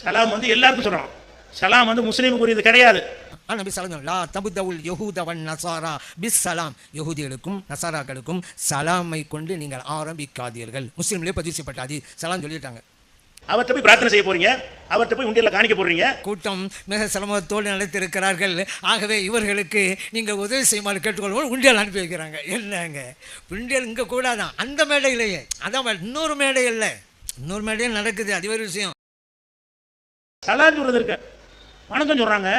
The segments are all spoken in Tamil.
சலாம் வந்து எல்லாருக்கும் சொல்கிறோம். சலாம் வந்து முஸ்லீமுக்கு உரியது கிடையாது. நபி ஸல்லல்லாஹு லா தபுதவுல் யஹூத வன் நஸாரா பிஸ் சலாம், யஹூதிகளுக்கும் நசாராக்களுக்கும் சலாமை கொண்டு நீங்கள் ஆரம்பிக்காதீர்கள். முஸ்லீம்லேயே பதிவு செய்யப்பட்ட ஹதீஸ். சலாம் சொல்லிட்டாங்க. அவர்கிட்ட போய் பிரார்த்தனை செய்ய போறீங்க, அவர்கிட்ட போய் உண்டியல்ல காணிக்க போடுறீங்க. கூட்டம் மிக சிரமத்தோடு நடத்திருக்கிறார்கள். ஆகவே இவர்களுக்கு நீங்கள் உதவி செய்யுமாறு கேட்டுக்கொள்வோம். உண்டியல் அனுப்பி வைக்கிறாங்க. என்னங்க உண்டியல் இங்கே கூடாதான், அந்த மேடையிலேயே. அதான் இன்னொரு மேடை இல்லை, இன்னொரு மேடையும் நடக்குது. அது ஒரு விஷயம். சலான் சொல்றது இருக்கு, வணக்கம் சொல்றாங்க.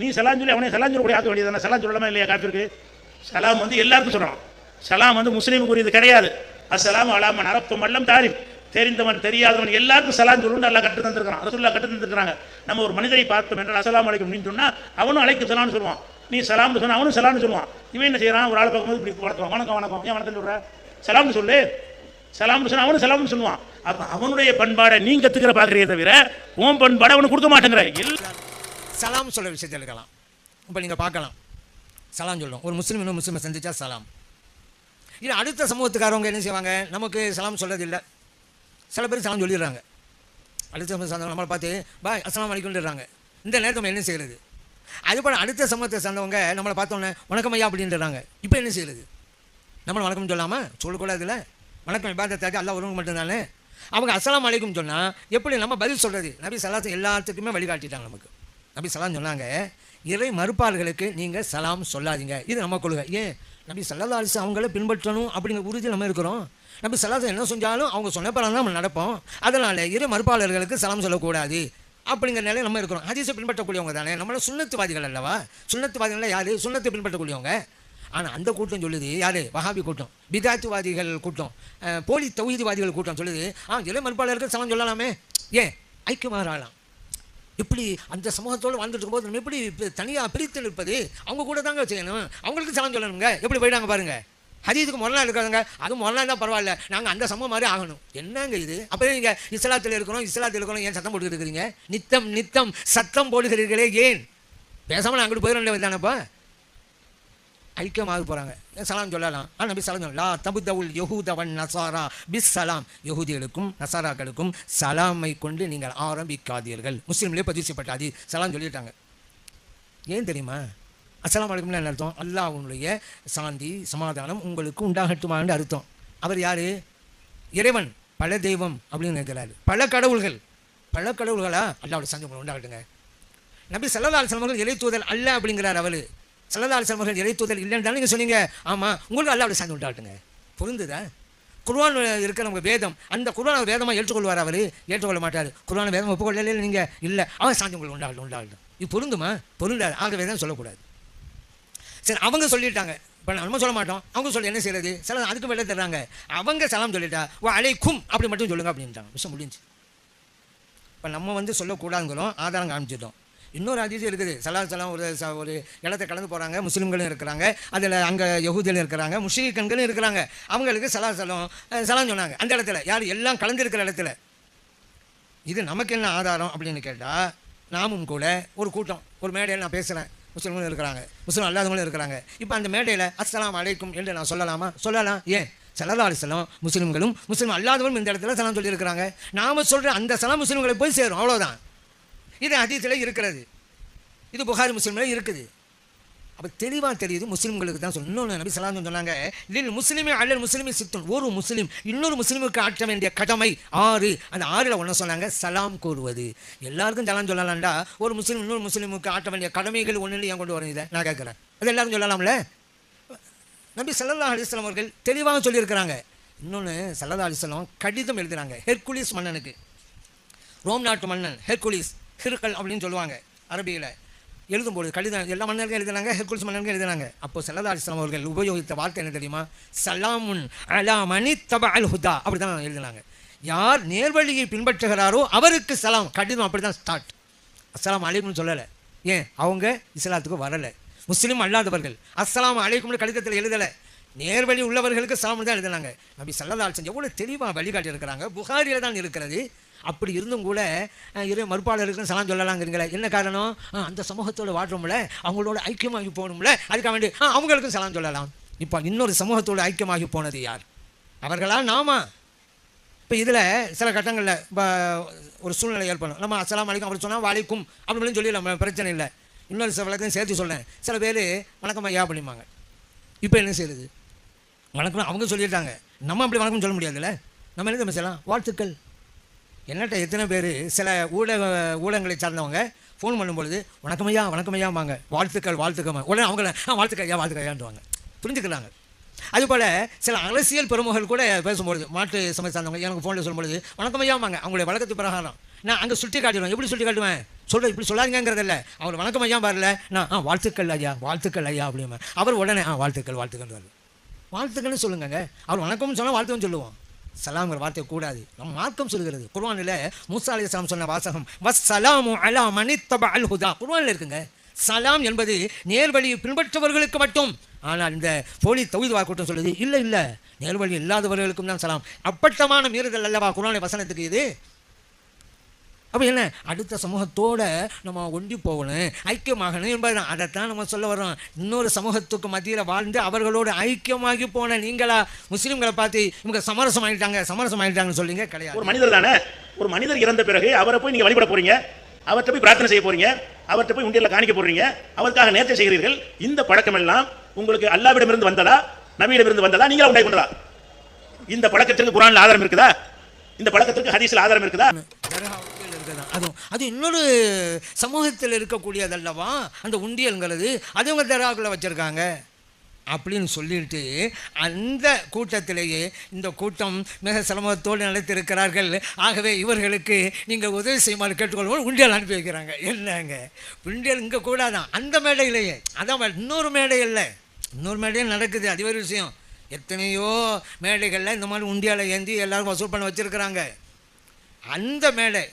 நீ சலான் சொல்லி அவனை சலான் சொல்லக்கூடிய ஆக்க வேண்டியதானே. சலான் சொல்லலாமா இல்லையா? காஃபிருக்கு சலாம் வந்து எல்லாருக்கும் சொல்றோம். சலாம் வந்து முஸ்லீமுக்கு உரியது கிடையாது. அஸ்ஸலாமு அலா மன் அரப்தும் வல்லம் தாரிஃப், தெரிந்தவன் தெரியாதவன் எல்லாருக்கும் சலான் சொல்லணும்னு நல்லா கற்று தந்திருக்கிறான். ரசூலுல்லாஹ் கற்று தந்திருக்கிறாங்க. நம்ம ஒரு மனிதரை பார்த்தோம் என்றால் அஸ்ஸலாமு அலைக்கும் நீ சொன்னா அவனும் அலைக்கும் சலாம்னு சொல்லுவான். நீ சலாம்னு சொன்னா அவனும் சலாம்னு சொல்லுவான். இவன் என்ன செய்யறான்? ஒரு ஆள் பார்க்கும்போது இப்படி வணக்கம் வணக்கம் வணக்கம், ஏன் வணக்கம் சொல்ற? சலாம்னு சொல்லு. சலாம்னு சொன்னா அவனும் சலாம்னு சொல்லுவான். அப்ப அவனுடைய பண்பாடை நீ கத்துக்கிற பாக்குறே தவிர உன் பண்பாடை அவனுக்கு கொடுக்க மாட்டேங்கிற. சலாம் சொல்ல விஷயத்தில் இருக்கலாம். இப்போ நீங்கள் பார்க்கலாம், சலாம் சொல்லணும். ஒரு முஸ்லீம் இன்னும் முஸ்லீமை சந்திச்சா சலாம். இது அடுத்த சமூகத்துக்காரவங்க என்ன செய்வாங்க? நமக்கு சலாம் சொல்றதில்லை. சில பேர் சலாம் சொல்லிடுறாங்க. அடுத்த சமூகத்தை நம்மளை பார்த்து பாய் அஸ்ஸலாமு அலைக்கும்ன்றாங்க. இந்த நேரத்தை நம்ம என்ன செய்கிறது? அதுபோல் அடுத்த சமூகத்தை சார்ந்தவங்க நம்மளை பார்த்தோன்னே வணக்கம் ஐயா அப்படின்றாங்க. இப்போ என்ன செய்கிறது? நம்மளை வணக்கம் சொல்லாமல் சொல்லக்கூடாதுல்ல. வணக்கம் இபாதத்தாக்கு அல்லாஹ் ஒருவங்க மட்டும்தானே. அவங்க அஸ்ஸலாமு அலைக்கும் சொன்னால் எப்படி நம்ம பதில் சொல்கிறது? நபி ஸல்லல்லாஹு எல்லாத்துக்குமே வழிகாட்டிட்டாங்க நமக்கு. நபி சலாம் சொன்னாங்க, இறை மறுப்பாளர்களுக்கு நீங்கள் சலாம் சொல்லாதீங்க. இது நம்ம கொள்கை. ஏன்? நபி ஸல்லல்லாஹு அலைஹி வஸல்லம் அவங்கள பின்பற்றணும் அப்படிங்கிற உறுதி நம்ம இருக்கிறோம். நபி ஸல்லல்லாஹு அலைஹி வஸல்லம் என்ன செஞ்சாலும் அவங்க சொன்னப்பறம் தான் நம்ம நடப்போம். அதனால் இறை மறுப்பாளர்களுக்கு சலாம் சொல்லக்கூடாது அப்படிங்கிற நிலையை நம்ம இருக்கிறோம். ஹதீஸை பின்பற்றக்கூடியவங்க தானே. நம்மள சுன்னத்துவாதிகள் அல்லவா? சுன்னத்துவாதிகள் யார்? சுன்னத்தை பின்பற்றக்கூடியவங்க. ஆனால் அந்த கூட்டம் சொல்லுது, யார்? வஹாபி கூட்டம், பிதாத்துவாதிகள் கூட்டம், போலி தௌஹீத்வாதிகள் கூட்டம் சொல்லுது, இறை மறுப்பாளர்களுக்கு சலாம் சொல்லலாமே. ஏன்? ஐக்கியமாகலாம். எப்படி அந்த சமூகத்தோடு வாழ்ந்துட்டு இருக்கும்போது நம்ம எப்படி தனியாக பிரித்து இருப்பது? அவங்க கூட தாங்க செய்யணும், அவங்களுக்கு சலாம் சொல்லணுங்க. எப்படி போயிட்டாங்க பாருங்க. ஹதீஸுக்கு முரணா இருக்காதுங்க, அது முரணா தான் பரவாயில்ல, நாங்கள் அந்த சமூகம் மாதிரி ஆகணும். என்னங்க இது? அப்போ நீங்கள் இஸ்லாத்தில் இருக்கணும் ஏன் சத்தம் போட்டுக்கிட்டு இருக்கிறீங்க? நித்தம் சத்தம் போடுகிறீர்களே ஏன்? பேசாமல் அங்கிட்டு போயிட வேண்டியது தானேப்பா. ஐக்கியமாக போகிறாங்க. சலாம் சொல்லலாம். நபி ஸல்லல்லாஹு லா தபுதவுல் யஹூத வன் நஸாரா பிஸ் சலாம், யஹூதிகளுக்கும் நசாராக்களுக்கும் சலாமை கொண்டு நீங்கள் ஆரம்பிக்காதீர்கள். முஸ்லீம்லேயே பதிவு செய்யப்பட்ட ஹதீஸ். சலாம் சொல்லிட்டாங்க. ஏன் தெரியுமா? அஸ்ஸலாமு அலைக்கும்னு என்ன அர்த்தம்? அல்லாஹ்வுடைய சாந்தி சமாதானம் உங்களுக்கு உண்டாகட்டுமான்னு அர்த்தம். அவர் யார்? இறைவன். பல தெய்வம் அப்படின்னு நினைக்கிறாரு. பல கடவுள்களா? அல்லாஹ்வுடைய சாந்தி உங்களுக்கு உண்டாகட்டுங்க. நபி ஸல்லல்லாஹு அலைஹி வஸல்லம் இறை தூதர் அல்ல அப்படிங்கிறார். அவர் ஸல்லல்லாஹு அலைஹி வஸல்லம் இறை தூதர் இல்லைன்னு தானே நீங்கள் சொன்னீங்க. ஆமாம், உங்களுக்கு அல்லாஹ்வுடைய சாந்தி உண்டாகட்டுங்க. புரிந்துதா? குர்ஆன் இருக்கிற நம்ம வேதம், அந்த குர்ஆனை வேதமாக ஏற்றுக்கொள்வார். அவர் ஏற்றுக்கொள்ள மாட்டார். குர்ஆனை வேதம் ஒப்புக்கொள்ளல நீங்கள் இல்லை, அவன் சாந்தி உங்களுக்கு உண்டாகட்டும். இது பொருந்துமா? பொருந்தாது. ஆகவே தான் சொல்லக்கூடாது. சரி, அவங்க சொல்லிட்டாங்க. இப்போ நம்ம சொல்ல மாட்டோம், அவங்க சொல்லி என்ன செய்யறது? சில அதுக்கு வெளியே தர்றாங்க. அவங்க சலாம் சொல்லிட்டா வா அலைக்கும் அப்படி மட்டும் சொல்லுங்க அப்படின்ட்டாங்க. விஷயம் முடிஞ்சு. இப்போ நம்ம சொல்லக்கூடாதுங்கிறோம், ஆதாரம் காமிச்சிட்டோம். இன்னொரு ஹதீஸ் இருக்குது. சலாம் ஒரு இடத்தை கலந்து போகிறாங்க, முஸ்லீம்களும் இருக்கிறாங்க, அதில் அங்கே யஹூதிகளும் இருக்கிறாங்க, முஷ்ரிக்கன்களும் இருக்கிறாங்க. அவங்களுக்கு சலாம் சொன்னாங்க அந்த இடத்துல. யார்? எல்லாம் கலந்துருக்கிற இடத்துல. இது நமக்கு என்ன ஆதாரம் அப்படின்னு கேட்டால், நாமும் கூட ஒரு கூட்டம், ஒரு மேடையில் நான் பேசுகிறேன், முஸ்லீம்களும் இருக்கிறாங்க, முஸ்லீம் அல்லாதவங்களும் இருக்கிறாங்க. இப்போ அந்த மேடையில் அஸ்ஸலாமு அலைக்கும் என்று நான் சொல்லலாமா? சொல்லலாம். ஏன்? ஸல்லல்லாஹு அலைஹி வஸல்லம் முஸ்லீம்களும் முஸ்லீம் அல்லாதவங்களும் இந்த இடத்துல சலாம் சொல்லியிருக்கிறாங்க. நாம் சொல்கிற அந்த சலாம் முஸ்லீம்களை போய் சேரும், அவ்வளோதான். இது ஹதீஸில் இருக்கிறது, இது புகாரி முஸ்லீமில் இருக்குது. அப்போ தெளிவாக தெரியுது முஸ்லீம்களுக்கு தான் சொல்லணும். இன்னொன்று நபி ஸல்லல்லாஹு அலைஹி வஸல்லம் சொன்னாங்க, லில் முஸ்லிமி அலல் முஸ்லிமி சித்துன், ஒரு முஸ்லீம் இன்னொரு முஸ்லீமுக்கு ஆற்ற வேண்டிய கடமை 6. அந்த 6ல் ஒன்று சொன்னாங்க சலாம் கூறுவது. எல்லாருக்கும் சலாம் சொல்லலாம்டா, ஒரு முஸ்லீம் இன்னொரு முஸ்லீமுக்கு ஆற்ற வேண்டிய கடமைகள் ஒன்று ஏன் கொண்டு வரணும்? இதை நான் கேட்குறேன். அது எல்லாரும் சொல்லலாம்ல? நபி ஸல்லல்லாஹு அலைஹி வஸல்லம் அவர்கள் தெளிவாக சொல்லியிருக்கிறாங்க. இன்னொன்று ஸல்லல்லாஹு அலைஹி வஸல்லம் கடிதம் எழுதுகிறாங்க ஹெர்குலிஸ் மன்னனுக்கு. ரோம் நாட்டு மன்னன் ஹெர்குலிஸ், ஹிர்கல் அப்படின்னு சொல்லுவாங்க அரபியில். எழுதும்போது கடிதம் எல்லா மன்னர்களுக்கும் எழுதுனாங்க, ஹெர்குலிஸ் மன்னனுக்கும் எழுதுனாங்க. அப்போ ஸல்லல்லாஹு அலைஹி வஸல்லம் அவர்கள் உபயோகித்த வார்த்தை என்ன தெரியுமா? சலாமுன் அலா மனி தபஅல் ஹுதா, அப்படி தான் எழுதுனாங்க. யார் நேர்வழியை பின்பற்றுகிறாரோ அவருக்கு சலாம். கடிதம் அப்படி தான் ஸ்டார்ட். அஸ்ஸலாமு அலைக்கும்னு சொல்லலை. ஏன்? அவங்க இஸ்லாத்துக்கு வரலை. முஸ்லீம் அல்லாதவர்கள் அஸ்ஸலாமு அலைக்கும்னு கடிதத்தில் எழுதலை. நேர்வழி உள்ளவர்களுக்கு சலாம் தான் எழுதுனாங்க. நபி ஸல்லல்லாஹு அலைஹி வஸல்லம் எவ்வளோ தெளிவாக வழிகாட்டி இருக்கிறாங்க. புகாரியில் தான் இருக்கிறது. அப்படி இருந்தும் கூட இறை மறுப்பாளர்களுக்கு சலாம் சொல்லலாங்கிறீங்களே, என்ன காரணம்? அந்த சமூகத்தோடு வாடுறோம்ல, அவங்களோட ஐக்கியமாகி போகணும்ல, அதுக்காக வேண்டி அவங்களுக்கும் சலாம் சொல்லலாம். இப்போ இன்னொரு சமூகத்தோடு ஐக்கியமாகி போனது யார்? அவர்களா? நாமா? இப்போ இதில் சில கட்டங்களில் இப்போ ஒரு சூழ்நிலை ஏற்படும். நம்ம அஸ்ஸலாமு அலைக்கும் அப்படி சொன்னால் வலைக்கும் அப்படின்னு சொல்லி நம்ம பிரச்சனை இல்லை. இன்னொரு சில விளக்கையும் சேர்த்து சொல்லேன். சில பேர் வணக்கம் ஐயா அப்படிம்பாங்க. இப்போ என்ன செய்யுது? வணக்கம் அவங்க சொல்லிட்டாங்க, நம்ம அப்படி வணக்கம் சொல்ல முடியாதுல்ல. நம்ம என்ன செய்யலாம்? வாழ்த்துக்கள். என்னட்ட எத்தனை பேர் சில ஊடகங்களை சார்ந்தவங்க ஃபோன் பண்ணும்பொழுது வணக்கம் ஐயாம்பாங்க, வாழ்த்துக்கள் உடனே அவங்கள வாழ்த்துக்கள் ஐயான்டுவாங்க. புரிஞ்சுக்கிறாங்க. அதுபோல் சில அரசியல் பிரமுகர்கள் கூட பேசும்பொழுது மாட்டு சமய சார்ந்தவங்க எனக்கு ஃபோனில் சொல்லும்பொழுது வணக்கம் ஐயாம்பாங்க. அவங்களுடைய வழக்கத்து பிரகாரம் நான் அங்கே சுட்டி காட்டிடுவேன். எப்படி சுட்டி காட்டுவேன்? இப்படி சொல்லாதீங்கிறதில்ல. அவர் வணக்கம் ஐயா பாருல, நான் வாழ்த்துக்கள் ஐயா அப்படிமா. அவர் உடனே வாழ்த்துக்கள் வாழ்த்துக்கள்னு சொல்லுங்க. அவர் வணக்கம்னு சொன்னால் வாழ்த்துன்னு சொல்லுவோம். சலாம்ங்கிற வார்த்தை கூடாது. நம்ம மார்க்கம் சொல்கிறது. குர்ஆனில் மூசா அலைஹிஸ்ஸலாம் சொன்ன வாசகம் வஸ்ஸலாமு அலா மனித்தப அல் ஹுதா குர்ஆனில் இருக்குங்க. சலாம் என்பது நேர்வழி பின்பற்றவர்களுக்கு மட்டும். ஆனால் இந்த போலி தௌஹீத் வாக்கூட்டம் சொல்லுது இல்லை நேர்வழி இல்லாதவர்களுக்கும் தான் சலாம். அப்பட்டமான மீறுதல் அல்லவா குர்ஆனின் வசனத்துக்கு இது? அப்போ என்ன, அடுத்த சமூகத்தோடு நம்ம ஒண்டி போகணும், ஐக்கியமாகணும் என்பதுதான். அதைத்தான் நம்ம சொல்ல வரோம். இன்னொரு சமூகத்துக்கு மத்தியில் வாழ்ந்து அவர்களோடு ஐக்கியமாகி போன நீங்களா முஸ்லீம்களை பார்த்து இவங்க சமரசம் ஆகிட்டாங்கன்னு சொல்லிங்க? கிடையாது. ஒரு மனிதர் தானே. ஒரு மனிதர் இறந்த பிறகு அவரை போய் நீங்கள் வழிபட போறீங்க, அவர்கிட்ட போய் பிரார்த்தனை செய்ய போறீங்க, அவர்கிட்ட போய் உண்டியல்ல காணிக்க போடுறீங்க, அவருக்காக நேர்ச்சை செய்கிறீர்கள். இந்த பழக்கம் எல்லாம் உங்களுக்கு அல்லாஹ்விடமிருந்து வந்ததா, நபியிடமிருந்து வந்ததா, நீங்களா உண்டாக்கி கொண்டதா? இந்த பழக்கத்திற்கு குர்ஆனில் ஆதாரம் இருக்குதா? இந்த பழக்கத்திற்கு ஹதீஸில் ஆதாரம் இருக்குதா? அது இன்னொரு சமூகத்தில் இருக்கக்கூடியதல்லவா அந்த உண்டியல்ங்கிறது. அது அவங்க தராக்குள்ள வச்சுருக்காங்க அப்படின்னு சொல்லிட்டு அந்த கூட்டத்திலேயே இந்த கூட்டம் மிக சிரமத்தோடு நடத்திருக்கிறார்கள். ஆகவே இவர்களுக்கு நீங்கள் உதவி செய்யுமாறு கேட்டுக்கொள்வோம். உண்டியல் அனுப்பி வைக்கிறாங்க. என்னங்க உண்டியல் இங்கே கூடாதான், அந்த மேடையிலேயே. அதான் இன்னொரு மேடை இல்லை, இன்னொரு மேடையும் நடக்குது. அது ஒரு விஷயம். எத்தனையோ மேடைகளில் இந்த மாதிரி உண்டியலை ஏந்தி எல்லோரும் வசூல் பண்ண வச்சுருக்கிறாங்க. அந்த மேடை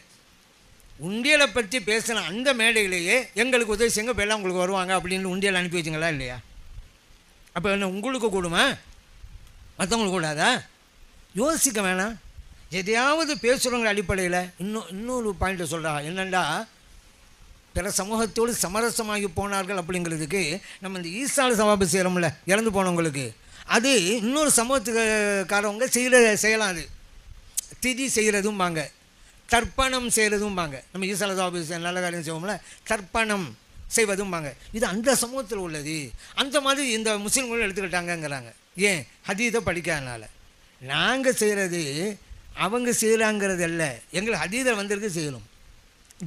உண்டியலை பற்றி பேசின அந்த மேடையிலேயே எங்களுக்கு உதவி செய்யுங்க, இப்போ எல்லாம் உங்களுக்கு வருவாங்க அப்படின்னு உண்டியல் அனுப்பி வச்சுங்களா இல்லையா? அப்போ என்ன உங்களுக்கு கூடுமா, மற்றவங்களுக்கு கூடாதா? யோசிக்க வேணாம். எதையாவது பேசுகிறவங்க அடிப்படையில் இன்னொரு பாயிண்ட்டை சொல்கிறா என்னென்னா, பிற சமூகத்தோடு சமரசமாகி போனார்கள் அப்படிங்கிறதுக்கு நம்ம இந்த ஈசால சவாபு செய்கிறோம்ல இறந்து போனவங்களுக்கு, அது இன்னொரு சமூகத்துக்காரவங்க செய்யலாம். அது திதி செய்கிறதும்பாங்க, தர்ப்பணம் செய்கிறதும்பாங்க. நம்ம ஈசால சவாபு நல்ல காரியம் செய்வோம்ல, தர்ப்பணம் செய்வதும்பாங்க. இது அந்த சமூகத்தில் உள்ளது. அந்த மாதிரி இந்த முஸ்லீம்களும் எடுத்துக்கிட்டாங்கங்கிறாங்க. ஏன்? ஹதீஸை படிக்காதனால. நாங்கள் செய்கிறது அவங்க செய்கிறாங்கிறது இல்லை, எங்கள் ஹதீஸில் வந்திருக்கு செய்யணும்,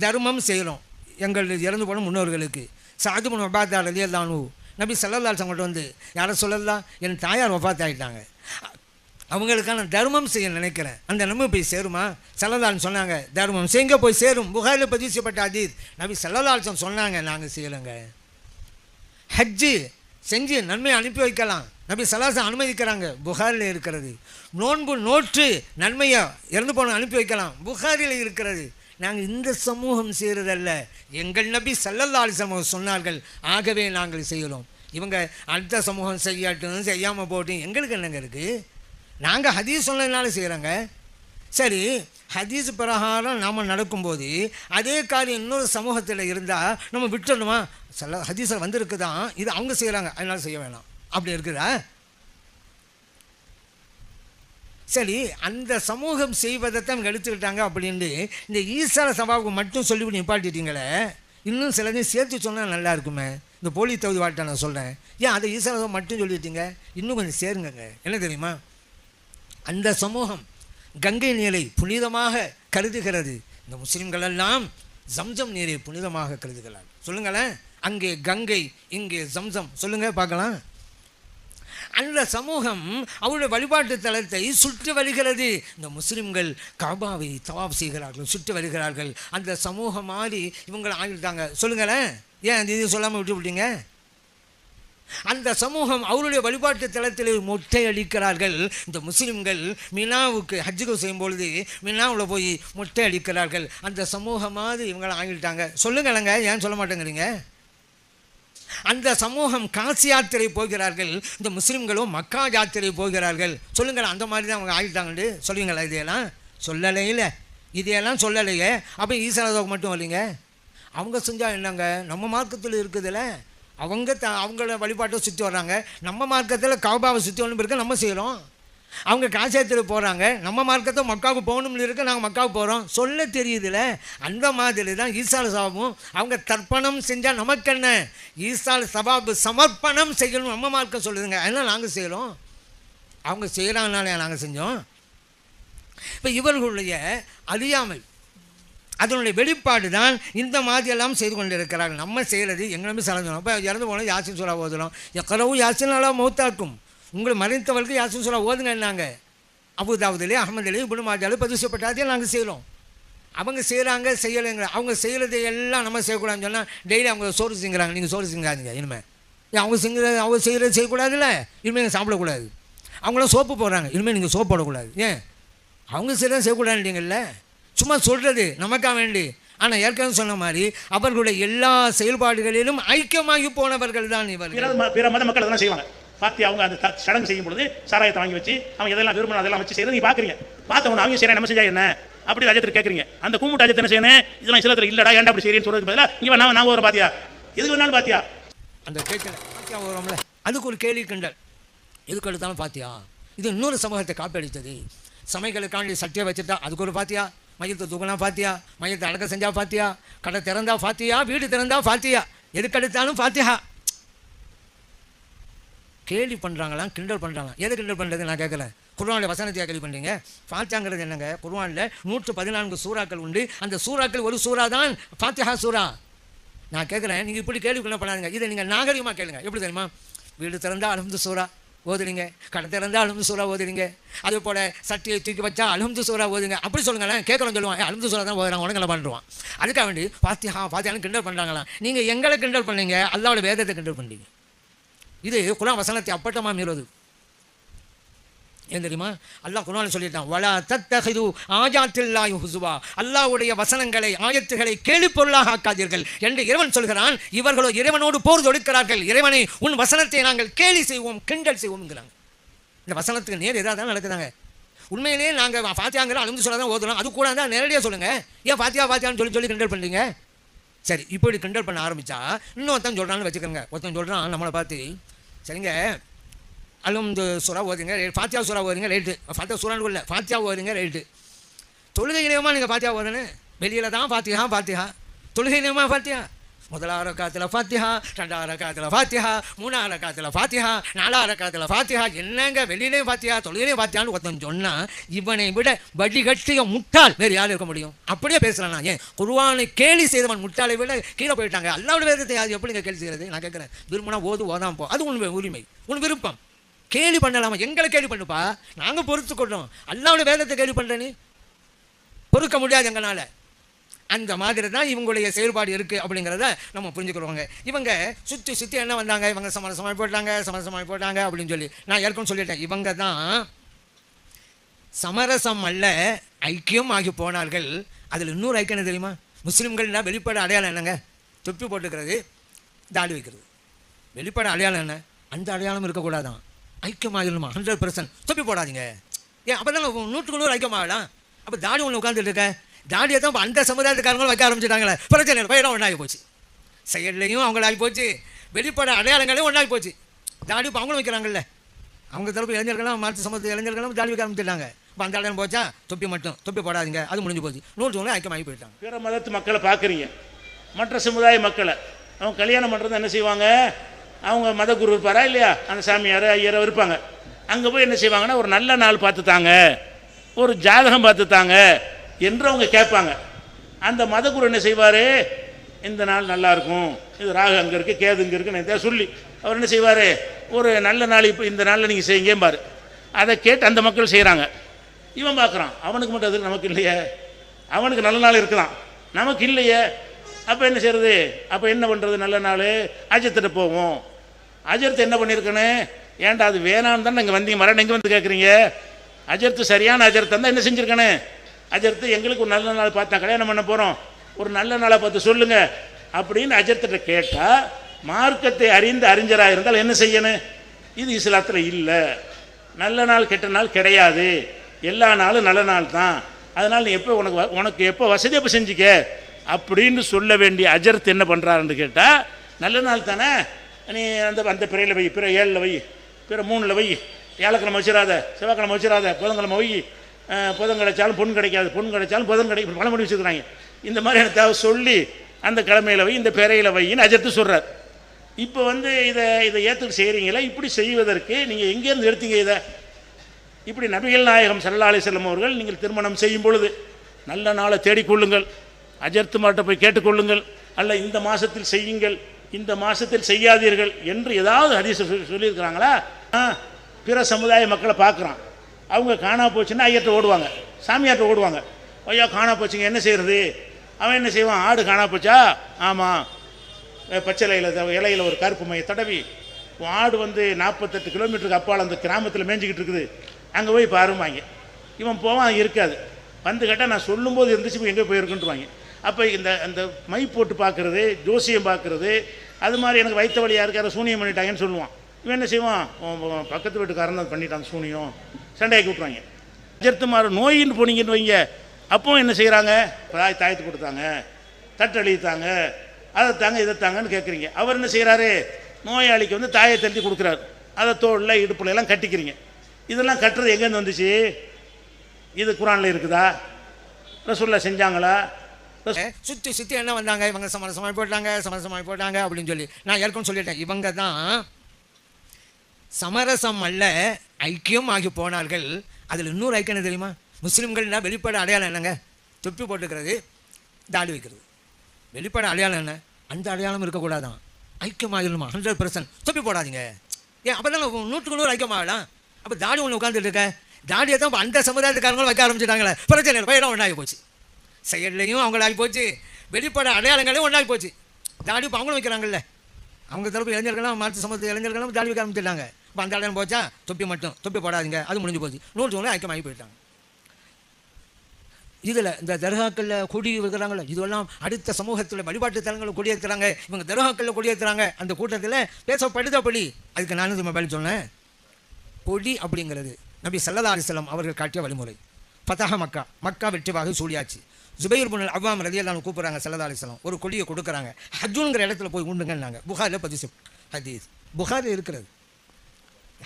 தர்மம் செய்கிறோம் எங்கள் இறந்து போன முன்னோர்களுக்கு. சாது பின் உபாதா ரலியல்லாஹு அன்ஹு நபி ஸல்லல்லாஹு அலைஹி வஸல்லம் வந்து யாரை சொல்லலாம், என் தாயார் வஃபாத் ஆகிட்டாங்க, அவங்களுக்கான தர்மம் செய்ய நினைக்கிறேன், அந்த நன்மை போய் சேருமா? ஸல்லல்லாஹு அலைஹி சொன்னாங்க தர்மம் செய்யுங்க, போய் சேரும். புகாரில் பதிவு செய்யப்பட்ட ஹதீஸ். நபி ஸல்லல்லாஹு அலைஹி வஸல்லம் சொன்னாங்க நாங்கள் செய்யலைங்க. ஹஜ்ஜு செஞ்சு நன்மை அனுப்பி வைக்கலாம், நபி ஸல்லல்லாஹு அலைஹி வஸல்லம் அனுமதிக்கிறாங்க, புகாரில் இருக்கிறது. நோன்பு நோற்று நன்மையை இறந்து போன அனுப்பி வைக்கலாம், புகாரில் இருக்கிறது. நாங்கள் இந்த சமூகம் செய்கிறதல்ல, எங்கள் நபி ஸல்லல்லாஹு அலைஹி வஸல்லம் சொன்னார்கள், ஆகவே நாங்கள் செய்கிறோம். இவங்க அடுத்த சமூகம் செய்யட்டும் செய்யாமல் போட்டும் எங்களுக்கு என்னங்க இருக்குது? நாங்கள் ஹதீஸ் சொன்னதுனால செய்கிறோங்க. சரி, ஹதீஸ் பிரகாரம் நாம் நடக்கும்போது அதே காரியம் இன்னொரு சமூகத்தில் இருந்தால் நம்ம விட்டுடணுமா? ஹதீஸில் வந்திருக்குதான், இது அவங்க செய்கிறாங்க அதனால செய்ய வேணாம் அப்படி இருக்குதா? சரி, அந்த சமூகம் செய்வதைத்தான் அவங்க எடுத்துக்கிட்டாங்க அப்படின்னு இந்த ஈசால சபாவுக்கு மட்டும் சொல்லிவிட்டு நிப்பாட்டிட்டீங்களே, இன்னும் சிலதையும் சேர்த்து சொன்னால் நல்லா இருக்குமே. இந்த போலி தகுதி வாட்டை நான் சொல்கிறேன், ஏன் அதை ஈசால சபா மட்டும் சொல்லிட்டீங்க? இன்னும் கொஞ்சம் சேருங்க. என்ன தெரியுமா, அந்த சமூகம் கங்கை நீரை புனிதமாக கருதுகிறது. இந்த முஸ்லீம்கள் எல்லாம் ஜம்ஜம் நீரை புனிதமாக கருதுகிறார். சொல்லுங்களேன், அங்கே கங்கை இங்கே ஜம்ஜம், சொல்லுங்க பார்க்கலாம். அந்த சமூகம் அவருடைய வழிபாட்டு தலத்தை சுற்றி வருகிறது. இந்த முஸ்லிம்கள் காபாவை தவாப் செய்கிறார்கள், சுற்றி வருகிறார்கள். அந்த சமூகம் மாறி இவங்களை ஆகிட்டாங்க. சொல்லுங்களேன், ஏன் அந்த இது சொல்லாமல் விட்டு விட்டீங்க? அந்த சமூகம் அவருடைய வழிபாட்டு தலத்தில் மொட்டை அடிக்கிறார்கள். இந்த முஸ்லிம்கள் மினாவுக்கு ஹஜ்ஜுக்கு செய்யும் பொழுது மினாவில் போய் மொட்டை அடிக்கிறார்கள். அந்த சமூகமாவது இவங்களை ஆகிட்டாங்க. சொல்லுங்களேங்க, ஏன் சொல்ல மாட்டேங்கிறீங்க? அந்த சமூகம் காசி யாத்திரை போகிறார்கள், இந்த முஸ்லிம்களும் மக்கா யாத்திரை போகிறார்கள். சொல்லுங்கள், அந்த மாதிரி தான் அவங்க ஆகிட்டாங்கன்னு சொல்லுவீங்களா? இதையெல்லாம் சொல்லலை, இல்லை இதையெல்லாம் சொல்லலையே. அப்போ ஈசாலாவுக்கு மட்டும் இல்லைங்க, அவங்க செஞ்சால் என்னங்க? நம்ம மார்க்கத்தில் இருக்குதுல்ல, அவங்கள வழிபாட்டை சுற்றி வர்றாங்க. நம்ம மார்க்கத்தில் காபாவை சுற்றி ஒன்று இருக்க நம்ம செய்கிறோம். அவங்க காசு எடுத்துகிட்டு போகிறாங்க, நம்ம மார்க்கத்தை மக்காவுக்கு போகணும்னு இருக்க நாங்கள் மக்காவுக்கு போகிறோம் சொல்ல தெரியுதுல. அந்த மாதிரி தான் ஈசால் சவாபும். அவங்க தர்ப்பணம் செஞ்சால் நமக்கு என்ன, ஈசால் சவாபு சமர்ப்பணம் செய்யணும் நம்ம மார்க்கம் சொல்லுதுங்க. அதனால் நாங்கள் செய்கிறோம், அவங்க செய்கிறாங்கனாலே நாங்கள் செஞ்சோம். இப்போ இவர்களுடைய அறியாமை அதனுடைய வெளிப்பாடு தான் இந்த மாதிரியெல்லாம் செய்து கொண்டு இருக்கிறார்கள். நம்ம செய்கிறது எங்களுமே சலஞ்சோம். இப்போ இறந்து போனால் யாசின் சூறா ஓதுறோம், எக்கரவும் யாசின் நல்லா மௌத்தாக்கும், உங்களை மறைந்தவர்களுக்கு யாசின் சூறா ஓதுங்க. என்னாங்க அபுதாவுதிலே அஹமதிலே இப்னு மாஜாலே பதிவு செய்யப்பட்டாதே நாங்கள் செய்கிறோம். அவங்க செய்கிறாங்க செய்யலைங்க. அவங்க செய்கிறதை எல்லாம் நம்ம செய்யக்கூடாதுன்னு சொன்னால் டெய்லி அவங்க சோறு செஞ்சுறாங்க, நீங்கள் சோறு செஞ்சாதீங்க இனிமேல். அவங்க செய்கிறது செய்யக்கூடாதுல்ல, இனிமேல் நீங்கள் சாப்பிடக்கூடாது. அவங்களாம் சோப்பு போடுறாங்க, இனிமேல் நீங்கள் சோப்பு போடக்கூடாது. ஏன் அவங்க செய்கிறத செய்யக்கூடாதுன்றீங்கல்ல, சும்மா சொல்கிறது நமக்காக வேண்டி. ஆனால் ஏற்கனவே சொன்ன மாதிரி அவர்களுடைய எல்லா செயல்பாடுகளிலும் ஐக்கியமாகி போனவர்கள் தான் இவர்கள். பிற மத மக்கள் அதெல்லாம் செய்வாங்க. பார்த்து அவங்க அந்த சடங்கு செய்யும் பொழுது சாராயத்தை வாங்கி வச்சு அவங்க எதெல்லாம் விரும்பணும் அதெல்லாம் வச்சு செய்யறது நீங்கள் பார்க்குறீங்க. பார்த்தவங்க அவங்க செய்யறேன் நம்ம செஞ்சா என்ன அப்படி அஜயத்தில் கேட்குறீங்க. அந்த கும்பிட்டு அஜயத்தை என்ன செய்யணும், இதெல்லாம் சிலத்தில் இல்லடா ஏன்டா அப்படி செய்யறேன்னு சொல்றதுக்கு பதிலாக இங்கே நான் ஒரு பாத்தியா எதுக்கு வேணாலும் பாத்தியா அந்த கேட்கல பாத்தியா வரோம்ல, அதுக்கு ஒரு கேள்வி கண்டல் எதுக்கு எடுத்தாலும் பாத்தியா. இது இன்னொரு சமூகத்தை காப்பீடித்தது. சமைகளுக்காண்டி சட்டியை வச்சுட்டா அதுக்கு ஒரு பாத்தியா, மையத்தை தூக்கினா பாத்தியா, மையத்தை அடக்க செஞ்சா பாத்தியா, கடை திறந்தா பாத்தியா, வீடு திறந்தா பாத்தியா, எதுக்கு எடுத்தாலும் பாத்தியா. கேள்வி பண்ணுறாங்களாம், கிண்டல் பண்ணுறாங்க. எது கிண்டல் பண்ணுறது நான் கேட்கல. குர்ஆனுடைய வசனத்தையா கேள்வி பண்ணுறீங்க? ஃபாத்தியாங்கிறது என்னங்க? குர்ஆனில் 114 சூறாக்கள் உண்டு. அந்த சூறாக்கள் ஒரு சூறா தான் ஃபாத்திஹா சூறா. நான் கேட்குறேன், நீங்கள் இப்படி கேள்வி பண்ணாதீங்க. இதை நீங்கள் நாகரிகமாக கேளுங்க. எப்படி தெரியுமா? வீடு திறந்தால் அல்ஹம்து சூறா ஓதுறீங்க, கடை திறந்தால் அல்ஹம்து சூறா ஓதுறீங்க, அதே போல் சட்டியை தூக்கி வச்சா அல்ஹம்து சூறா ஓதுங்க. அப்படி சொல்லுங்களேன். கேட்குறோம் சொல்லுவான் அல்ஹம்து சூறா தான் ஓதுறாங்க, உடனே பண்ணுவான். அதுக்காக வேண்டி ஃபாத்தியான்னு கிண்டல் பண்ணுறாங்களாம். நீங்கள் எங்களை கிண்டல் பண்ணீங்க, அல்லாஹ்வுடைய வேதத்தை கிண்டல் பண்ணீங்க. இது குர்ஆன் வசனத்தை அப்பட்டமாக மீறுவது. ஏன் தெரியுமா? அல்லாஹ் குர்ஆனில் சொல்லிட்டான், வலா தத்தஹிது ஆயாத்தில்லாஹி ஹுஸுவா, அல்லாஹ்வுடைய வசனங்களை ஆயத்துகளை கேலி பொருளாக ஆக்காதீர்கள் என்று இறைவன் சொல்கிறான். இவர்களோ இறைவனோடு போர் தொடுக்கிறார்கள். இறைவனை உன் வசனத்தை நாங்கள் கேலி செய்வோம், கிண்டல் செய்வோம்ங்கிறாங்க. இந்த வசனத்துக்கு நேர் எதாக தான் நடக்குதாங்க. உண்மையிலேயே நாங்கள் ஃபாத்தியாங்கிற அல்ஹம்து சூறா தான் ஓதுறோம், அது கூட தான் நேரடியாக சொல்லுங்கள். ஏன் ஃபாத்தியான்னு சொல்லி கிண்டல் பண்ணுறீங்க? சரி, இப்படி கிண்டல் பண்ண ஆரம்பித்தா இன்னொருத்தன் சொல்கிறான்னு வச்சுக்கோங்க. ஒருத்தன் சொல்கிறான் நம்மளை பார்த்து, சரிங்க அல்ஹம்து சூறா ஓதுங்க, ஃபாத்தியா சூறா ஓதுங்க, ரைட்டு. ஃபாத்தியா சூறான்னு இல்லை, ஃபாத்தியா ஓதுங்க, ரைட்டு. தொழுகை நியமாக நீங்கள் ஃபாத்தியா ஓதுன்னு, வெளியில் தான் ஃபாத்திஹா. தொழுகை நியமாக ஃபாத்தியா. முதலாவது ரக்காத்தில் ஃபாத்திஹா, ரெண்டாவது ரக்காத்தில் ஃபாத்திஹா, மூணாவது ரக்காத்தில் ஃபாத்திஹா, நாலாவது ரக்காத்தில் ஃபாத்திஹா. என்னங்க வெளியிலேயும் ஃபாத்தியா தொழுகையிலையும் ஃபாத்தியான்னு ஒருத்தன் சொன்னால் இவனை விட வடிகட்டிய முட்டாள் வேறு யாரும் இருக்க முடியும்? அப்படியே பேசுகிறான். ஏன் குர்ஆனை கேலி செய்தவன் முட்டாளை விட கீழே போயிட்டாங்க. அல்லாஹ்வுடைய வேதத்தை அது எப்படிங்க கேலி செய்கிறது? நான் கேட்குறேன். விரும்பினா ஓதாம போ, அது உன் உரிமை, உன் விருப்பம். கேலி பண்ணலாமா? எங்களை கேலி பண்ணுப்பா, நாங்கள் பொறுத்து கொள்றோம். அல்லாஹ்வுடைய வேதத்தை கேலி பண்ணுறேன்னு பொறுக்க முடியாது எங்களால். அந்த மாதிரி தான் இவங்களுடைய செயல்பாடு இருக்குது அப்படிங்கிறத நம்ம புரிஞ்சுக்கிறோங்க. இவங்க சுற்றி என்ன வந்தாங்க, இவங்க சமரசமாகி போட்டாங்க அப்படின்னு சொல்லி நான் ஏற்கனவே சொல்லிட்டேன். இவங்க தான் சமரசம் அல்ல ஐக்கியம் ஆகி போனார்கள். அதில் இன்னொரு ஐக்கியம் என்ன தெரியுமா? முஸ்லீம்கள்னா வெளிப்பட அடையாளம் என்னங்க? தொப்பி போட்டுக்கிறது, தாடி வைக்கிறது. வெளிப்பட அடையாளம் என்ன? அந்த அடையாளம் இருக்கக்கூடாதான். ஐக்கியமாகணுமா? 100% தொப்பி போடாதீங்க. ஏன் அப்போ தான் 100க்கு 100 ஐக்கியமாகலாம். அப்போ தாடி ஒன்று உட்காந்துட்டு இருக்க, தாடியை தான் அந்த சமுதாயத்துக்காரங்களும் வைக்க ஆரம்பிச்சிட்டாங்களே, பிரச்சனை இல்லை, பயிரம் ஒன்றாகி போச்சு. செயல்லையும் அவங்களாகி போச்சு, வெளிப்பட அடையாளங்களையும் ஒன்றாகி போச்சு. தாடி இப்போ அவங்களும் வைக்கிறாங்கல்ல, அவங்க தரப்பு இளைஞர்களும் மாற்று சமூகத்து இளைஞர்களும் தாடி வைக்க ஆரம்பிச்சிட்டாங்க. இப்போ அந்த அடையாளம் போச்சா, தொப்பி போடாதீங்க, அது முடிஞ்சு போச்சு. 100 ஐக்கியமாகி போயிட்டாங்க. பிற மதத்து மக்களை பார்க்குறீங்க, மற்ற சமுதாய மக்களை அவங்க கல்யாணம் பண்ணுறது என்ன செய்வாங்க? அவங்க மத குரு இருப்பாரா இல்லையா, அந்த சாமியார் ஐயரோ இருப்பாங்க. அங்கே போய் என்ன செய்வாங்கன்னா, ஒரு நல்ல நாள் பார்த்து தாங்க, ஒரு ஜாதகம் பார்த்து தாங்க என்று அவங்க கேட்பாங்க. அந்த மதகுரு என்ன செய்வார்? இந்த நாள் நல்லா இருக்கும், இது ராகு அங்கே இருக்குது, கேது இங்கே இருக்குன்னு சொல்லி அவர் என்ன செய்வார்? ஒரு நல்ல நாள் இப்போ இந்த நாளில் நீங்கள் செய்யுங்கம்பார். அதை கேட்டு அந்த மக்கள் செய்கிறாங்க. இவன் பார்க்குறான், அவனுக்கு மட்டும் அது நமக்கு இல்லையே, அவனுக்கு நல்ல நாள் இருக்குதான், நமக்கு இல்லையே. அப்போ என்ன செய்கிறது? அப்போ என்ன பண்ணுறது? நல்ல நாள் அஜர்த்திட்ட போவோம். அஜர்த்து என்ன பண்ணியிருக்கணும்? ஏன்டா அது வேணான்னு தான் நீங்கள் வந்தீங்க, மரணம் எங்கே வந்து கேட்குறீங்க? அஜர்த்து சரியான அஜர்த்து தான் என்ன செஞ்சுருக்கணும்? அஜர்த்து எங்களுக்கு ஒரு நல்ல நாள் பார்த்தா கல்யாணம் பண்ண போகிறோம், ஒரு நல்ல நாளை பார்த்து சொல்லுங்கள் அப்படின்னு அஜர்த்திட்ட கேட்டால், மார்க்கத்தை அறிந்து அறிஞராக இருந்தால் என்ன செய்யணும்? இது இஸ்லாத்தில் இல்லை, நல்ல நாள் கெட்ட நாள் கிடையாது, எல்லா நாளும் நல்ல நாள் தான், அதனால் நீ எப்போ உனக்கு எப்போ வசதி எப்போ செஞ்சுக்க அப்படின்னு சொல்ல வேண்டிய அஜர்த்து என்ன பண்ணுறாருன்னு கேட்டால், நல்ல நாள் தானே, நீ அந்த பிறையில் வை, பிற 7ல் வை, பிற 3ல் வை, வியாழக்கிழமை வச்சிடாத, செவ்வாய்க்கிழமை வச்சிடாத, புதன்கிழமை வை, புதன் கிடைச்சாலும் பொண்ணு கிடைக்காது, பொண்ணு கிடைச்சாலும் புதன் கிடைக்கும், பழமொழி வச்சுக்கிறாங்க. இந்த மாதிரியான தேவை சொல்லி அந்த கிழமையில் வை, இந்த பேரையில் வையின்னு அஜர்த்து சொல்கிறார். இப்போ இதை ஏற்றுக்கு செய்கிறீங்களா? இப்படி செய்வதற்கு நீங்கள் எங்கேருந்து எடுத்தீங்க இதை? இப்படி நபிகள் நாயகம் ஸல்லல்லாஹு அலைஹி வஸல்லம் அவர்கள் நீங்கள் திருமணம் செய்யும் பொழுது நல்ல நாளை தேடிக்கொள்ளுங்கள், அஜர்த்து மாட்ட போய் கேட்டுக்கொள்ளுங்கள், அல்ல இந்த மாதத்தில் செய்யுங்கள், இந்த மாதத்தில் செய்யாதீர்கள் என்று ஏதாவது ஹதீஸ் சொல்லியிருக்கிறாங்களா? பிற சமுதாய மக்களை பார்க்குறான், அவங்க காணா போச்சுன்னா ஐயர்கிட்ட ஓடுவாங்க, சாமியார்கிட்ட ஓடுவாங்க. ஐயா காணா போச்சுங்க, என்ன செய்கிறது? அவன் என்ன செய்வான்? ஆடு காணா போச்சா? ஆமாம், பச்சை இலையில் ஒரு கருப்பு மைய தடவி, ஆடு 48 கிலோமீட்டருக்கு அப்பால் அந்த கிராமத்தில் மேய்ஞ்சிக்கிட்டு இருக்குது, அங்கே போய் பாருவாங்க. இவன் போவான், இருக்காது. கேட்டால் நான் சொல்லும்போது இருந்துச்சு, இப்போ எங்கே போயிருக்குன்ட்டுவாங்க. அப்போ அந்த மை போட்டு பார்க்குறது, ஜோசியம் பார்க்குறது, அது மாதிரி எனக்கு வைத்த வழியாக இருக்கார சூனியம் பண்ணிட்டாங்கன்னு சொல்லுவான். இவன் என்ன செய்வான்? பக்கத்து வீட்டுக்காரன் தான் பண்ணிட்டான் சூனியம், சண்டையாக்கி விட்ருவாங்க. அஜர்த்துமார் நோயின்னு போனீங்கன்னு வைங்க, அப்போ என்ன செய்கிறாங்க? தாயத்து கொடுத்தாங்க, தட்டு அழித்தாங்க, அதை தாங்க இதை தாங்கன்னு கேட்குறீங்க. அவர் என்ன செய்கிறாரு? நோயாளிக்கு தாயை தள்ளி கொடுக்குறாரு, அதை தோளில் இடுப்புல எல்லாம் கட்டிக்கிறீங்க. இதெல்லாம் கட்டுறது எங்கேருந்து வந்துச்சு? இது குரானில் இருக்குதா? ரசூலுல்லாஹ் செஞ்சாங்களா? சுற்றி சுற்றி என்ன வந்தாங்க, இவங்க சமரசமாகி போட்டாங்க அப்படின்னு சொல்லி நான் ஏற்கனவே சொல்லிட்டேன். இவங்க தான் சமரசம் அல்ல, ஐக்கியம் ஆகி போனார்கள். அதில் இன்னொரு ஐக்கியம் என்ன தெரியுமா? முஸ்லீம்கள்னா வெளிப்பட அடையாளம் என்னங்க? தொப்பி போட்டுக்கிறது, தாடி வைக்கிறது. வெளிப்பட அடையாளம் என்ன? அந்த அடையாளம் இருக்கக்கூடாதான். ஐக்கியமாகிடணுமா? 100% தொப்பி போடாதீங்க. ஏன் அப்போ தான் 100க்கு 100 ஐக்கியமாகலாம். அப்போ தாடி ஒன்று உட்காந்துட்டு இருக்க, தாடியை தான் இப்போ அந்த சமுதாயத்துக்காரங்களும் வைக்க ஆரம்பிச்சிட்டாங்களே, பிரச்சனை பயிரம் ஒன்றாகி போச்சு, செயல்லையும் அவங்களாகி போச்சு, வெளிப்பட அடையாளங்களையும் ஒன்றாகி போச்சு. தாடி இப்போ அவங்களும் வைக்கிறாங்கல்ல, அவங்க தரப்பு இளைஞர்கள்லாம் மாற்று சமூகத்து இளைஞர்களும் தாடி வைக்க ஆரம்பிச்சிட்டாங்க. இப்போ அந்த அடையாளம் போச்சா? தொப்பி போடாதீங்க, அது முடிஞ்சு போச்சு. 100 ஐக்கியமாகி போயிட்டாங்க. இதில் இந்த தர்காக்களில் கொடி வைக்கிறாங்களே, இதுவெல்லாம் அடுத்த சமூகத்தில் வழிபாட்டு தலங்களை கொடியேற்றுறாங்க. இவங்க தர்காக்களில் கொடியேற்றுறாங்க. அந்த கூட்டத்தில் பேசப்படுதா பொடி? அதுக்கு நானும் பதில் சொன்னேன். பொடி அப்படிங்கிறது நபி ஸல்லல்லாஹு அலைஹி வஸல்லம் அவர்கள் காட்டிய வழிமுறை. ஃபதஹ மக்கா வெற்றிவாக சூழியாச்சு. ஜுபைர் இப்னு அவ்வாம் ரலியல்லாஹு கூப்பிட்றாங்க ஸல்லல்லாஹு அலைஹி வஸல்லம், ஒரு கொடியை கொடுக்குறாங்க. ஹஜ்ஜுங்கிற இடத்துல போய் உண்டுங்கன்னாங்க. புகாரில் பதிவு ஹதீஸ், புகாரில் இருக்கிறது.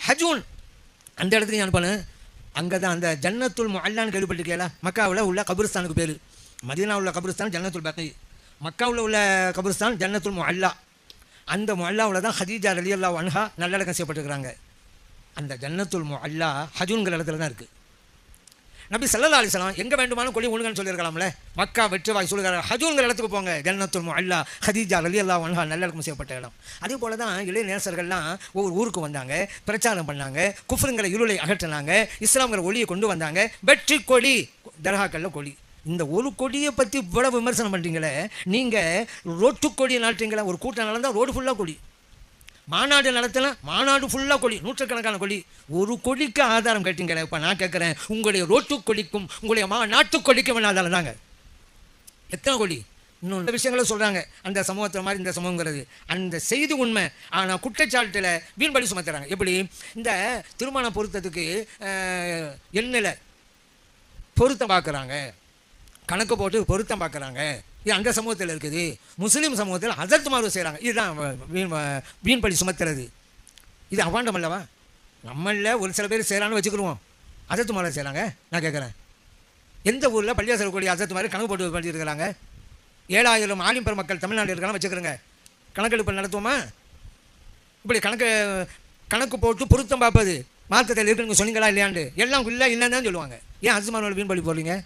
ஹஜ்ஜூன் அந்த இடத்துலையும் அனுப்பணும். அங்கே தான் அந்த ஜன்னத்துல் முஅல்லான்னு கேள்விப்பட்டிருக்கீங்களா? மக்காவில் உள்ள கபிரிஸ்தானுக்கு பேர். மதீனாவில் உள்ள கபிரிஸ்தான் ஜன்னத்துல் பக்கி, மக்காவில் உள்ள கபிரிஸ்தான் ஜன்னத்துல் முஅல்லா. அந்த முஅல்லாவில் தான் ஹதீஜா ரலியல்லாஹு அன்ஹா நல்லடக்கம் செய்யப்பட்டிருக்கிறாங்க. அந்த ஜன்னத்துல் முஅல்லா ஹஜ்ஜுங்கிற இடத்துல தான் இருக்குது. நபி ஸல்லல்லாஹு அலைஹி வஸல்லம் எங்கே வேண்டுமானும் கொடி உண்ணுங்கன்னு சொல்லியிருக்கலாம்ல. மக்கா வெற்றிவாய் சொல்லுகிறார், ஹஜ்ஜுங்கிற இடத்துக்கு போங்க, ஜன்னத்துல் முஅல்லா ஹதீஜா ரலியல்லாஹு அன்ஹா நல்லடக்கம் செய்யப்பட்ட இடம். அதே போல தான் இளைய நேசர்கள்லாம் ஒவ்வொரு ஊருக்கு வந்தாங்க, பிரச்சாரம் பண்ணாங்க, குஃப்ருங்கிற இருளை அகற்றினாங்க, இஸ்லாம்ங்கிற ஒளியை கொண்டு வந்தாங்க. வெற்றி கொடி தர்காக்களில் கொடி. இந்த ஒரு கொடியை பற்றி இவ்வளவு விமர்சனம் பண்ணுறீங்களே, நீங்கள் ரோட்டு கொடி நாட்டுறீங்களா? ஒரு கூட்டம் நடந்தால் ரோடு ஃபுல்லாக கொடி, மாநாடு நடத்தலாம், மாநாடு ஃபுல்லாக கொடி, நூற்றுக்கணக்கான கொடி. ஒரு கொடிக்கு ஆதாரம் கேட்டீங்களே. இப்போ நான் கேட்குறேன், உங்களுடைய ரோட்டு கொடிக்கும் உங்களுடைய நாட்டு கொடிக்கும் என்ன ஆதாரம் தாங்க? எத்தனை கொடி? இன்னொரு விஷயங்களும் சொல்கிறாங்க. அந்த சமூகத்தில் மாதிரி இந்த சமூகங்கிறது அந்த செய்தி உண்மை, ஆனால் குற்றச்சாட்டில் வீண்படி சுமத்துறாங்க. எப்படி? இந்த திருமண பொருத்தத்துக்கு எண்ணில் பொருத்தம் பார்க்குறாங்க, கணக்கு போட்டு பொருத்தம் பார்க்குறாங்க. இது அந்த சமூகத்தில் இருக்குது. முஸ்லீம் சமூகத்தில் அதற்கு மாறு செய்கிறாங்க. இதுதான் வீண்படி சுமத்துறது. இது அவாண்டம் அல்லவா? நம்மளில் ஒரு சில பேர் செய்கிறான்னு வச்சுக்கிடுவோம், அதற்கு மாறு செய்கிறாங்க. நான் கேட்குறேன், எந்த ஊரில் பள்ளியாசல் கூடிய அதற்கு மாதிரி கணக்கு போட்டு பண்ணியிருக்கிறாங்க? 7000 ஆலிம் பெருமக்கள் தமிழ்நாடு இருக்கலாம் வச்சுக்கிறோங்க, கணக்கெடுப்பு நடத்துவோமா? இப்படி கணக்கு போட்டு பொருத்தம் பார்ப்பது மார்க்கத்தில் இருக்குன்னு சொன்னீங்களா இல்லையாண்டு? எல்லாம் இல்லைன்னு தான் சொல்லுவாங்க. ஏன் அசுமானோட வீண்படி போடுறீங்க?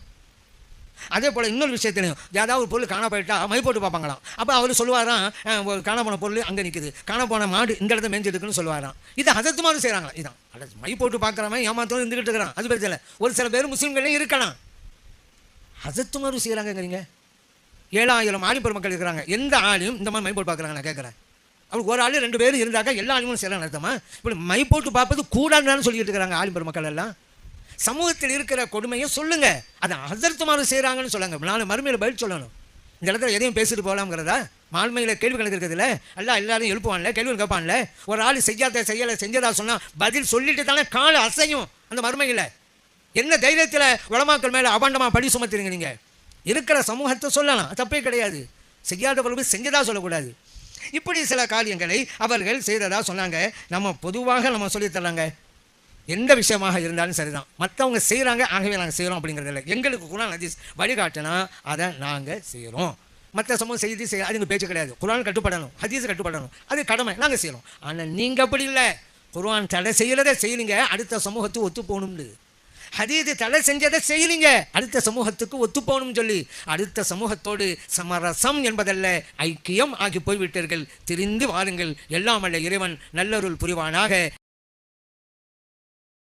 அதே போல் இன்னொரு விஷயத்திலையும் ஏதாவது ஒரு பொருள் காண போயிட்டா மை போட்டு பார்ப்பாங்களாம். அப்போ அவர் சொல்லுவாராம், ஒரு காண போன பொருள் அங்கே நிற்குது, காண போன மாடு இந்த இடத்த மேய்ஞ்சிருக்குன்னு சொல்லுவாராம். இது அதத்து மாதிரி செய்கிறாங்களா? இதான் மை போட்டு பார்க்குறவன் ஏமாத்தோடு இருந்துக்கிட்டு இருக்கிறான். அது பிரச்சனை. ஒரு சில பேர் முஸ்லீம்களே இருக்கலாம், அதத்து மாதிரி செய்கிறாங்கங்கிறீங்க. 7000 ஆலிம் பெருமக்கள் இருக்கிறாங்க, எந்த ஆளையும் இந்த மாதிரி மை போட்டு பார்க்குறாங்க? நான் கேட்குறேன், அவருக்கு ஒரு ஆள் 2 பேர் இருந்தாக்கா எல்லா ஆலிமும் செய்யலாம் அர்த்தமா? இப்படி மை போட்டு பார்ப்பது கூடாதுன்னு சொல்லிட்டு இருக்கிறாங்க ஆலிம் பெருமக்கள் எல்லாம். சமூகத்தில் இருக்கிற கொடுமையை சொல்லுங்க, அதை ஹஸரத்துமாறு செய்கிறாங்கன்னு சொல்லுங்க. நானும் மறுமையில் பதில் சொல்லணும். இந்த இடத்துல எதையும் பேசிட்டு போகலாம்ங்கிறதா? மாண்மையில் கேள்வி கணக்கு இருக்கிறதுல எல்லாரும் எழுப்புவான்ல, கேள்வி கேட்பான்ல. ஒரு ஆள் செய்யலை செஞ்சதா சொன்னால் பதில் சொல்லிட்டு தானே காலை அசையும் அந்த மறுமையில். என்ன தைரியத்தில் உலமாக்கள் மேலே அபாண்டமாக படி சுமத்துறீங்க? நீங்கள் இருக்கிற சமூகத்தை சொல்லலாம், தப்பே கிடையாது. செய்யாத பொழுது செஞ்சதா சொல்லக்கூடாது. இப்படி சில காரியங்களை அவர்கள் செய்ததா சொன்னாங்க. நம்ம பொதுவாக நம்ம சொல்லித்தரலாங்க, எந்த விஷயமாக இருந்தாலும் சரிதான். மற்றவங்க செய்கிறாங்க ஆகவே நாங்கள் செய்கிறோம் அப்படிங்கிறது இல்லை. எங்களுக்கு குர்ஆன் ஹதீஸ் வழிகாட்டினா அதை நாங்கள் செய்கிறோம். மற்ற சமூகம் செய்து அதுங்க பேச்சு கிடையாது. குர்ஆன் கட்டுப்படணும், ஹதீஸ் கட்டுப்படணும், அது கடமை, நாங்கள் செய்கிறோம். ஆனால் நீங்கள் அப்படி இல்லை. குர்ஆன் தடை செய்கிறத செய்யுங்க, அடுத்த சமூகத்துக்கு ஒத்து போகணும்னு. ஹதீஸ் தடை செஞ்சதை செய்யலிங்க, அடுத்த சமூகத்துக்கு ஒத்து போகணும்னு சொல்லி அடுத்த சமூகத்தோடு சமரசம் என்பதல்ல ஐக்கியம் ஆகி போய்விட்டீர்கள். திரிந்து வாருங்கள். எல்லாம் அல்ல இறைவன் நல்லருள் புரிவானாக.